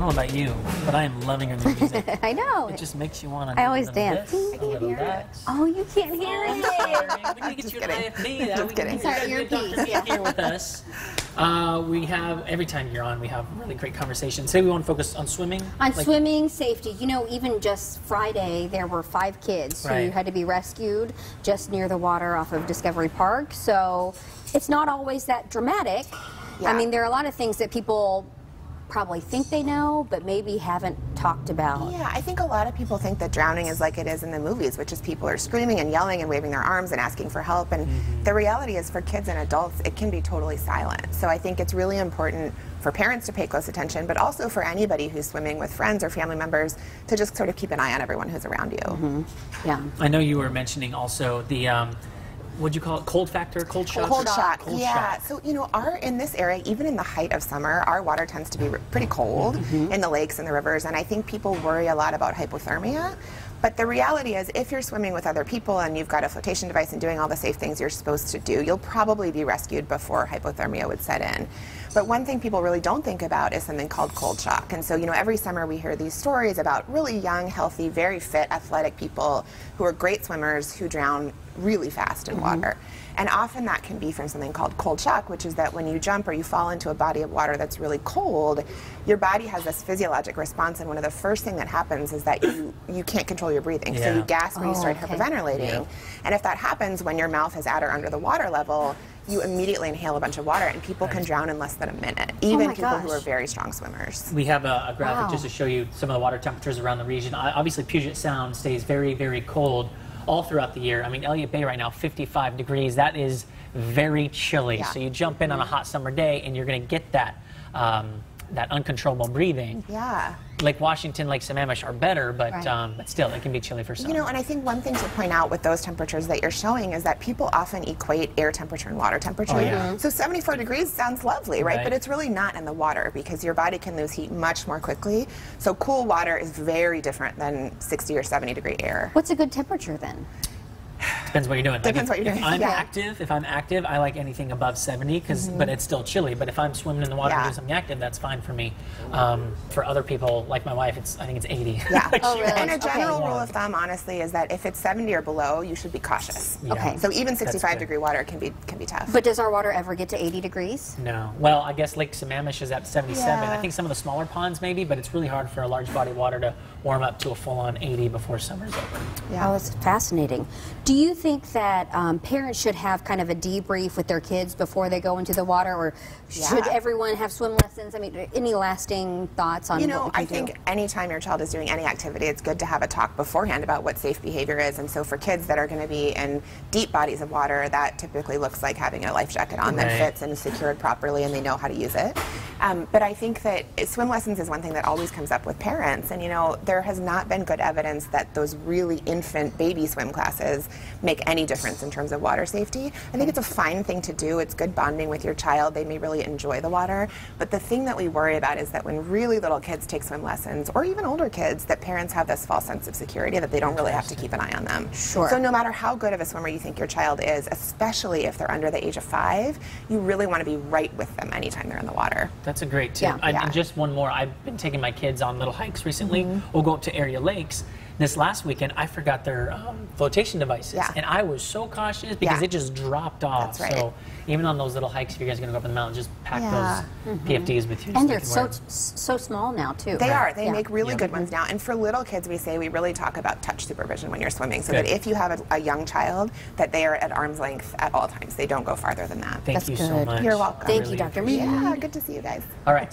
don't know about you, but I am loving her new music. I know. It just makes you want to. I always dance. This, a little that. Oh, you can't hear it. We need to get you an IFB. Just kidding. Sorry, your piece. Yeah. Here with us. We have, every time you're on, we have really great conversations. Today we want to focus on swimming. On swimming, safety. You know, even just Friday, there were 5 kids who had to be rescued just near the water off of Discovery Park. So it's not always that dramatic. Yeah. I mean, there are a lot of things that people probably think they know, but maybe haven't talked about. Yeah, I think a lot of people think that drowning is like it is in the movies, which is people are screaming and yelling and waving their arms and asking for help. And the reality is, for kids and adults, it can be totally silent. So I think it's really important for parents to pay close attention, but also for anybody who's swimming with friends or family members to just sort of keep an eye on everyone who's around you. Yeah. I know you were mentioning also the what'd you call it? Cold factor? Cold shock? Cold shock, Cold yeah. shock. So, you know, in this area, even in the height of summer, our water tends to be pretty cold in the lakes and the rivers, and I think people worry a lot about hypothermia. But the reality is, if you're swimming with other people and you've got a flotation device and doing all the safe things you're supposed to do, you'll probably be rescued before hypothermia would set in. But one thing people really don't think about is something called cold shock. And so, you know, every summer we hear these stories about really young, healthy, very fit, athletic people who are great swimmers who drown really fast in water. And often that can be from something called cold shock, which is that when you jump or you fall into a body of water that's really cold, your body has this physiologic response, and one of the first thing that happens is that you can't control your breathing. So you gasp when you start hyperventilating. And if that happens when your mouth is at or under the water level, you immediately inhale a bunch of water, and people can drown in less than a minute, even people who are very strong swimmers. We have a graphic just to show you some of the water temperatures around the region. Obviously, Puget Sound stays very, very cold all throughout the year. I mean, Elliott Bay right now, 55 degrees. That is very chilly. So you jump in on a hot summer day, and you're going to get that that uncontrollable breathing. Yeah. Lake Washington, Lake Sammamish are better, but still, it can be chilly for some. You know, and I think one thing to point out with those temperatures that you're showing is that people often equate air temperature and water temperature. So 74 degrees sounds lovely, right? But it's really not in the water, because your body can lose heat much more quickly. So cool water is very different than 60 or 70 degree air. What's a good temperature then? Depends what you're doing. Depends what you're doing. If I'm active, I like anything above 70, but it's still chilly. But if I'm swimming in the water and doing something active, that's fine for me. For other people, like my wife, I think it's 80. Yeah. Really? And a general rule of thumb, honestly, is that if it's 70 or below, you should be cautious. Okay. So even 65 degree water can be tough. But does our water ever get to 80 degrees? No. Well, I guess Lake Sammamish is at 77. I think some of the smaller ponds maybe, but it's really hard for a large body of water to warm up to a full-on 80 before summer's over. Yeah. Oh, it's fascinating. Do you think that parents should have kind of a debrief with their kids before they go into the water, or should everyone have swim lessons? I mean, any lasting thoughts on You know, what we I can think anytime your child is doing any activity, it's good to have a talk beforehand about what safe behavior is. And so for kids that are going to be in deep bodies of water, that typically looks like having a life jacket on that fits and is secured properly and they know how to use it. But I think that swim lessons is one thing that always comes up with parents. And, you know, there has not been good evidence that those really infant baby swim classes make any difference in terms of water safety. I think it's a fine thing to do. It's good bonding with your child. They may really enjoy the water. But the thing that we worry about is that when really little kids take swim lessons, or even older kids, that parents have this false sense of security that they don't really have to keep an eye on them. Sure. So no matter how good of a swimmer you think your child is, especially if they're under the age of 5, you really want to be right with them anytime they're in the water. That's a great tip. And just one more. I've been taking my kids on little hikes recently. We'll go up to area lakes. This last weekend, I forgot their flotation devices, and I was so cautious because it just dropped off. That's right. So even on those little hikes, if you guys are going to go up in the mountain, just pack those PFDs with you. And they're so small now, too. They are. They make really good ones now. And for little kids, we say we really talk about touch supervision when you're swimming, so that if you have a young child, that they are at arm's length at all times. They don't go farther than that. Thank you so much. You're welcome. Thank you, Dr. Meade. Yeah, good to see you guys. All right.